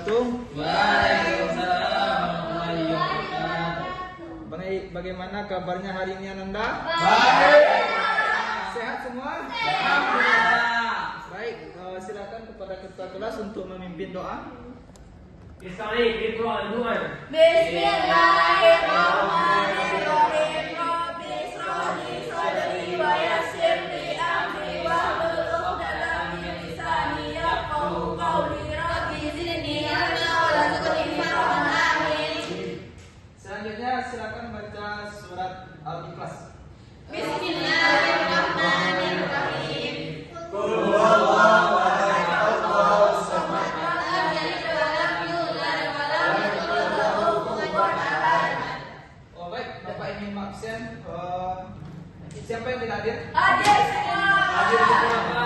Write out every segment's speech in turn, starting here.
wabarakatuh. Waalaikumsalam warahmatullahi wabarakatuh. Bagaimana kabarnya hari ini Ananda? Baik. Sehat semua? Alhamdulillah. Baik, silakan kepada ketua kelas untuk memimpin doa. Bismillahirrahmanirrahim. Bismillahirrahmanirrahim. Rabbi shrahli sadri wa yassir li amri wahlul 'uqdatam min lisani yafqahu qawli. Rabbi zidni ilma warzuqni ilman. Amin. Selanjutnya silakan baca surat Al-Ikhlas. Bismillahirrahmanirrahim. Qul huwallahu ahad, Allahus samad. Lam yalid wa lam yulad wa lam yakul lahu kufuwan ahad. Oh baik, Bapak ingin absen. Siapa yang tidak hadir? Hadir semua. Hadir semua.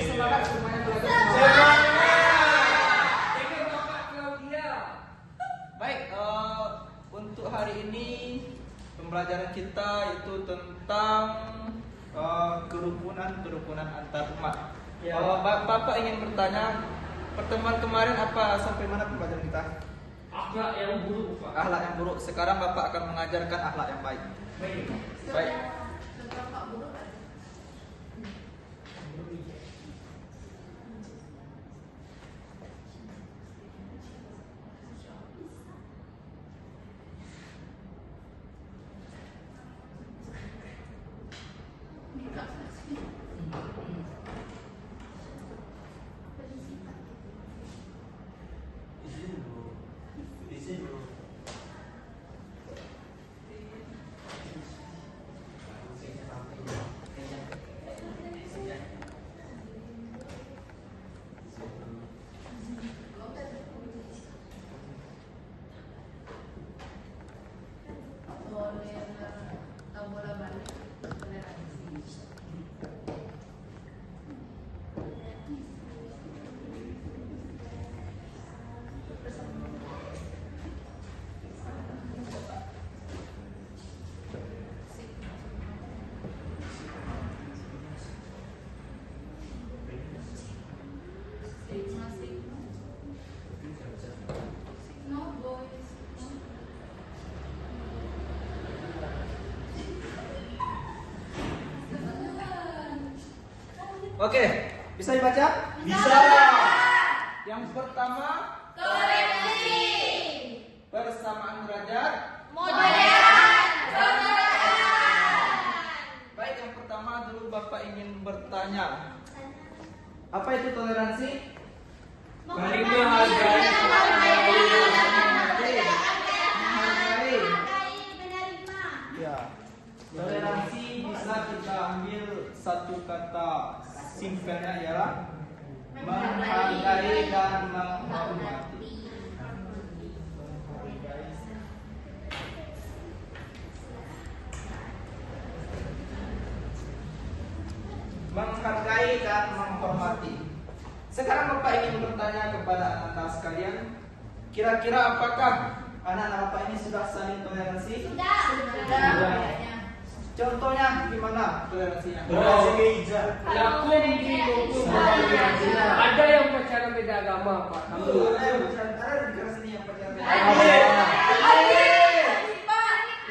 Semangat semuanya belajar semua. Baik, untuk hari ini pembelajaran kita itu tentang kerukunan antar umat. Bapak ingin bertanya, pertemuan kemarin apa sampai mana pembelajaran kita? Akhlak yang buruk, Pak. Akhlak yang buruk. Sekarang Bapak akan mengajarkan akhlak yang baik. Baik. Oke, bisa dibaca? Bisa. Yang pertama, Toleransi. persamaan derajat. Modern. Kemerdekaan. Baik, yang pertama dulu Bapak ingin bertanya. Apa itu toleransi? Menerima hargai. Menghargai. Ya. Toleransi bisa kita ambil satu kata simpelnya ialah menghargai dan menghormati. Menghargai dan menghormati. Sekarang Bapak ingin bertanya kepada anak-anak sekalian, kira-kira apakah anak-anak Bapak ini sudah saling toleransi? Sudah. Contohnya gimana toleransinya? Lakum dinukum waliyadin. Ada yang pacaran beda agama, Pak. Ada di kelas ini yang pacaran beda.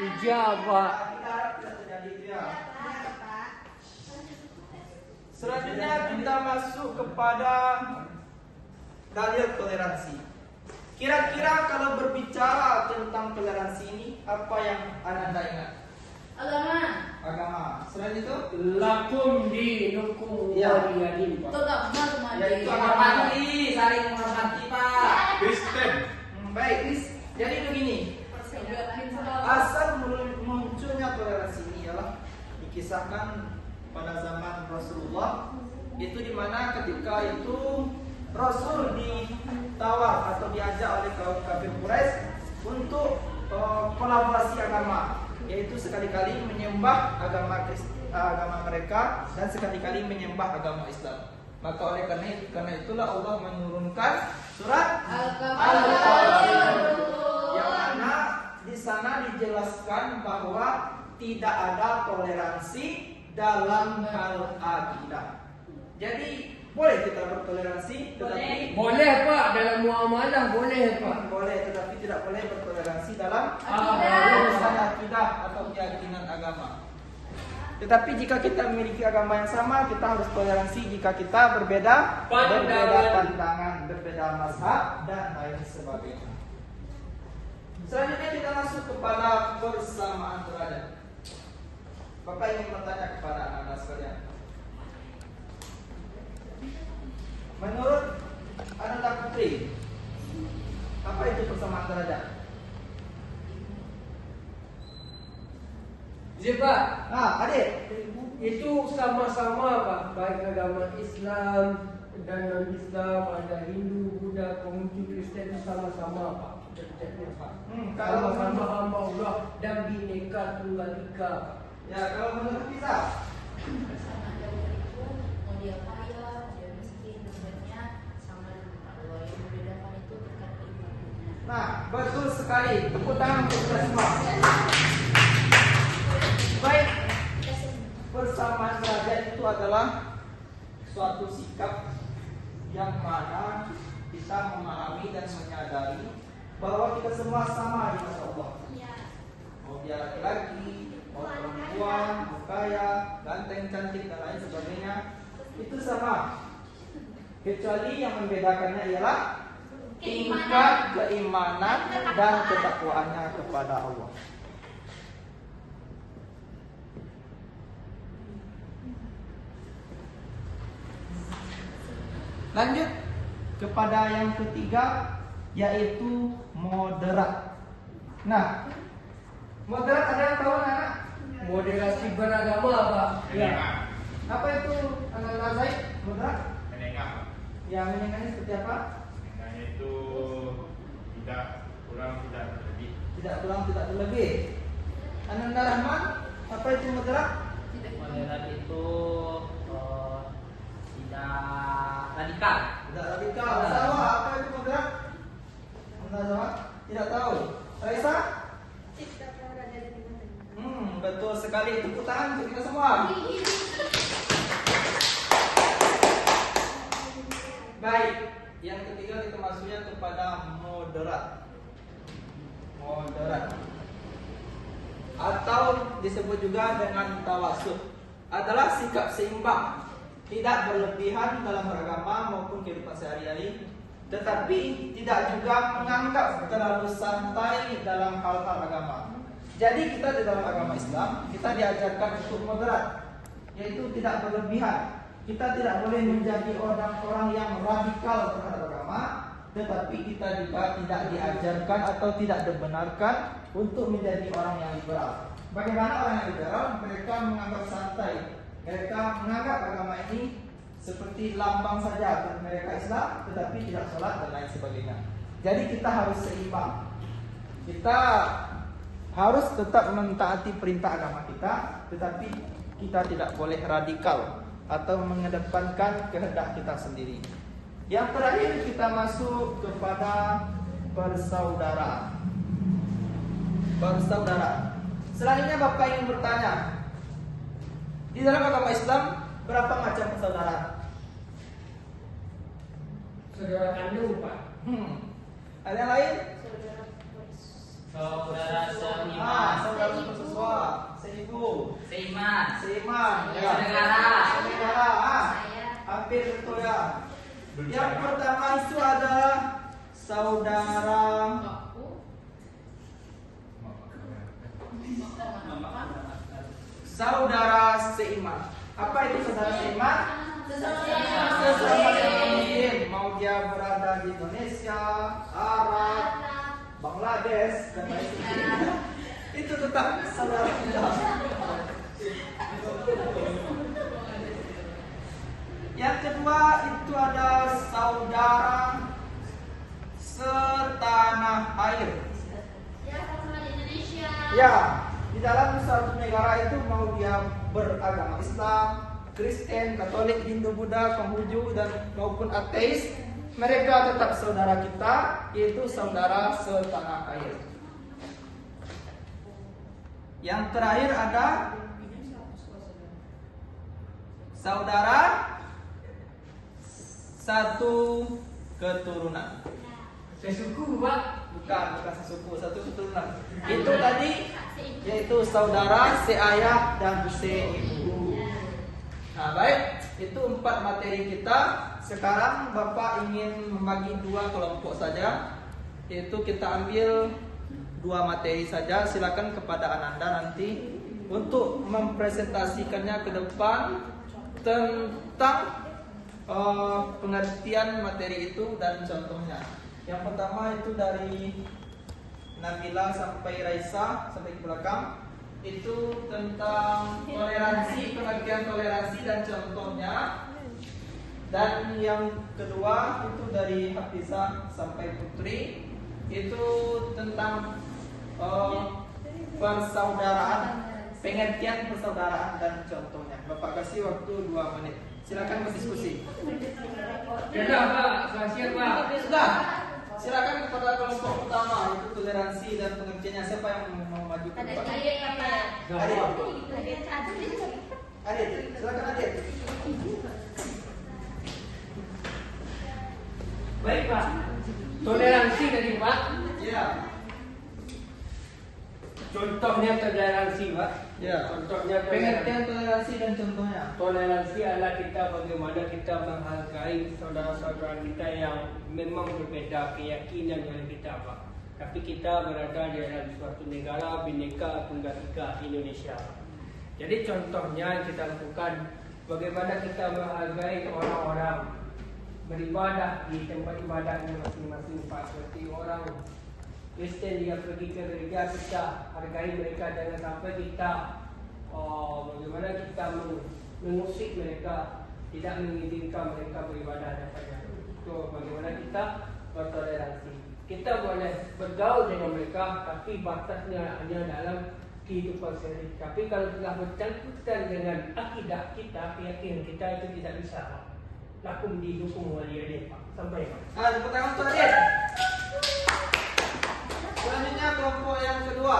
Ijabah. Kita harap tidak terjadi itu ya. Selanjutnya kita masuk kepada dalil toleransi. Kira-kira kalau berbicara tentang toleransi ini, apa yang Anda ingat? Agama. Selain itu, Lakum dinukum Ya. waliyadin, Pak. yaitu menghormati, saling menghormati, Pak. Kristen. Baik, jadi begini. Asal munculnya toleransi ini ialah dikisahkan pada zaman Rasulullah, itu dimana ketika itu Rasul ditawar atau diajak oleh kaum kafir Quraisy untuk kolaborasi agama, yaitu sekali-kali menyembah agama mereka dan sekali-kali menyembah agama Islam. Maka oleh karena itulah Allah menurunkan surat Al-Qur'an, yang mana di sana dijelaskan bahwa tidak ada toleransi dalam hal akidah. Jadi Boleh kita bertoleransi, tetapi Boleh Pak, dalam muamalah boleh Pak. boleh, tetapi tidak boleh bertoleransi dalam Akidah. urusan akidah atau keyakinan agama. Tetapi jika kita memiliki agama yang sama, kita harus toleransi jika kita berbeda pandangan, berbeda mazhab dan lain sebagainya. Selanjutnya kita masuk kepada persamaan derajat. Bapak ingin bertanya kepada anak-anak sekalian. Menurut Ananda Putri, apa itu persamaan derajat? Ya Pak, Adik. itu sama-sama Pak, baik agama Islam dan non-Islam, ada Hindu, Buddha, Konghucu, Kristen itu sama-sama Pak. Derajatnya Pak. Kalau Sama-sama hamba Allah dan bineka tunggal ika. Ya, kalau menurut kita, Sama ada itu, mau dia kaya, dia miskin, sebenarnya sama dengan Allah. Yang membedakan itu tingkat keimanannya. nah betul sekali. Tepuk tangan untuk kita semua. Baik, persamaan derajat itu adalah suatu sikap yang mana kita memahami dan menyadari bahwa kita semua sama di mata Allah. Mau dia laki-laki, mau perempuan, mau kaya, ganteng, cantik dan lain sebagainya, itu sama. Kecuali yang membedakannya ialah tingkat keimanan dan ketakwaannya kepada Allah. Lanjut kepada yang ketiga, yaitu moderat. Nah, moderat ada yang tahu anak? Moderasi beragama Pak. Ya. Apa itu anak Zaid? Moderat? Menengah. Ya, menengahnya seperti apa? Menengahnya itu tidak kurang, tidak berlebih. Tidak kurang, tidak berlebih. Ananda Rahman, apa itu moderat? Moderat itu tidak radikal. Tidak radikal. Sama, apa itu moderat? Anda sama? Tidak tahu. Raisa? Betul sekali. Tepuk tangan untuk kita semua. Baik, yang ketiga kita masuknya kepada moderat. Moderat. Atau disebut juga dengan tawasud. Adalah sikap seimbang, tidak berlebihan dalam beragama maupun kehidupan sehari-hari, tetapi tidak juga menganggap terlalu santai dalam hal-hal agama. Jadi kita di dalam agama Islam, kita diajarkan untuk moderat, yaitu tidak berlebihan. Kita tidak boleh menjadi orang-orang yang radikal terhadap agama, tetapi kita juga tidak diajarkan atau tidak dibenarkan untuk menjadi orang yang liberal. Bagaimana orang yang liberal? Mereka menganggap santai. Mereka menganggap agama ini seperti lambang saja. Mereka Islam, tetapi tidak sholat dan lain sebagainya. Jadi kita harus seimbang. Kita harus tetap mentaati perintah agama kita, tetapi kita tidak boleh radikal atau mengedepankan kehendak kita sendiri. Yang terakhir kita masuk kepada persaudaraan. Persaudaraan. Selanjutnya Bapak ingin bertanya, di dalam agama Islam berapa macam persaudaraan? Saudara kandung Pak. Ada yang lain? Saudara seiman, Saudara sesusua, seibu, seiman, seiman, Saudara. saudara. Hampir betul ya. Yang pertama itu adalah saudara seiman. Apa itu saudara seiman? Sesama muslim, mau dia berada di Indonesia, Arab, Bangladesh dan lain sebagainya, itu tetap saudara kita. Yang kedua itu ada saudara setanah air. Ya, di dalam suatu negara itu mau dia beragama Islam, Kristen, Katolik, Hindu, Buddha, Konghucu dan maupun ateis, mereka tetap saudara kita, yaitu saudara setanah air. Yang terakhir ada satu keturunan. Sesuku Pak. Bukan sesuku, satu keturunan. Itu tadi yaitu saudara, seayah dan seibu. Nah, baik, itu 4 materi kita. Sekarang Bapak ingin membagi 2 kelompok saja, yaitu kita ambil 2 materi saja. Silakan kepada Ananda nanti untuk mempresentasikannya ke depan tentang pengertian materi itu dan contohnya. Yang pertama itu dari Nabila sampai Raisa sampai ke belakang, itu tentang toleransi, pengertian toleransi dan contohnya. Dan yang kedua itu dari Hafizah sampai Putri, itu tentang persaudaraan, pengertian persaudaraan dan contohnya. Bapak kasih waktu 2 menit. Silakan berdiskusi. Sudah Pak, sudah siap Pak. Sudah. Silakan kepada kelompok pertama, itu toleransi dan pengertiannya. Siapa yang mau maju ke depan? Adit, silakan Adit. Baik Pak. Toleransi tadi Pak. Ya. Contohnya toleransi Pak. Ya. Contohnya Pengertian toleransi dan contohnya. Toleransi adalah kita bagaimana kita menghargai saudara-saudara kita yang memang berbeda keyakinan dengan kita Pak. Tapi kita berada di dalam suatu negara Bhinneka Tunggal Ika Indonesia. Jadi contohnya yang kita lakukan bagaimana kita menghargai orang-orang beribadah di tempat ibadahnya masing-masing Pak. Seperti orang Kristen dia pergi ke gereja, kita hargai mereka, jangan sampai kita bagaimana kita mengusik mereka, tidak mengizinkan mereka beribadah padanya. Itu bagaimana kita bertoleransi. Kita boleh bergaul dengan mereka, tapi batasnya hanya dalam kehidupan sehari. Tapi kalau telah bercangkutan dengan akidah kita, keyakinan kita, itu tidak bisa Pak. Lakum didukung waliyadin Pak. Sampai Pak. Tepuk tangan untuk Adit. Selanjutnya kelompok yang kedua.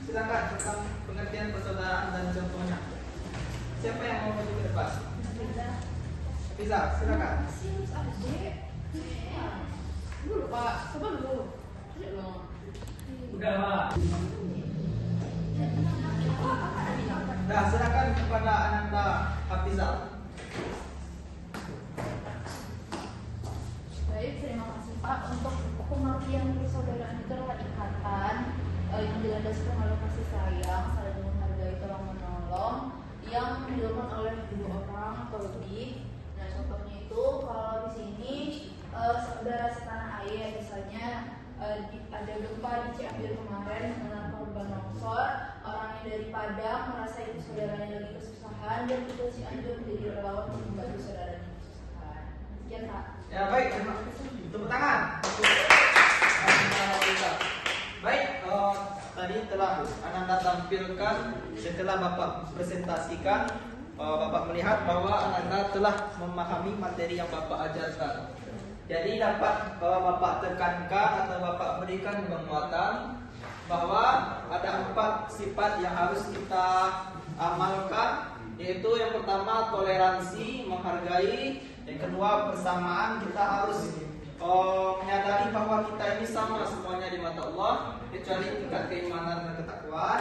Silakan tentang pengertian persaudaraan dan contohnya. Siapa yang mau maju ke depan? Bisa, silakan. Dulu Pak, coba dulu. Udah Pak. Nah, silakan kepada Ananda Hafizah. Baik, terima kasih Pak. Untuk pengertian persaudaraan itu adalah ikatan yang dilandaskan oleh kasih sayang, saling menghargai, tolong menolong, yang dilakukan oleh 2 orang atau lebih. Nah, contohnya itu kalau di sini saudara setanah air, misalnya ada gempa di Cianjur kemarin dengan korban longsor, orang yang dari Padang merasa ibu saudaranya lagi kesusahan dan ke Cianjur menjadi relawan untuk membantu saudaranya kesusahan. Sekian Pak. Ya, baik. Tepuk tangan. Baik, tadi telah Ananda tampilkan setelah Bapak presentasikan, Bapak melihat bahwa Ananda telah memahami materi yang Bapak ajarkan. Jadi dapat Bapak tekankan atau Bapak berikan penguatan bahwa ada 4 sifat yang harus kita amalkan, yaitu yang pertama toleransi, menghargai. Yang kedua persamaan, kita harus menyadari bahwa kita ini sama semuanya di mata Allah, kecuali tingkat keimanan dan ketakwaan.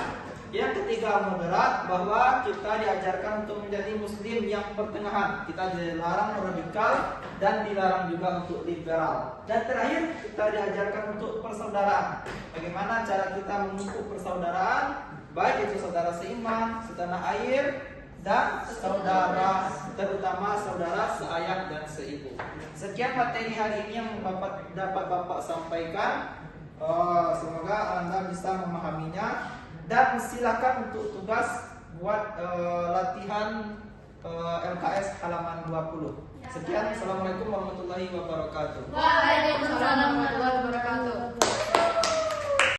Yang ketiga moderat, bahwa kita diajarkan untuk menjadi muslim yang pertengahan. Kita dilarang radikal dan dilarang juga untuk liberal. Dan terakhir kita diajarkan untuk persaudaraan. Bagaimana cara kita memupuk persaudaraan, baik itu saudara seiman, setanah air, dan saudara, terutama saudara seayah dan seibu. Sekian materi hari ini yang dapat Bapak sampaikan. Semoga Anda bisa memahaminya. Dan silakan untuk tugas buat latihan LKS halaman 20. Sekian, Assalamualaikum warahmatullahi wabarakatuh. Waalaikumsalam warahmatullahi wabarakatuh.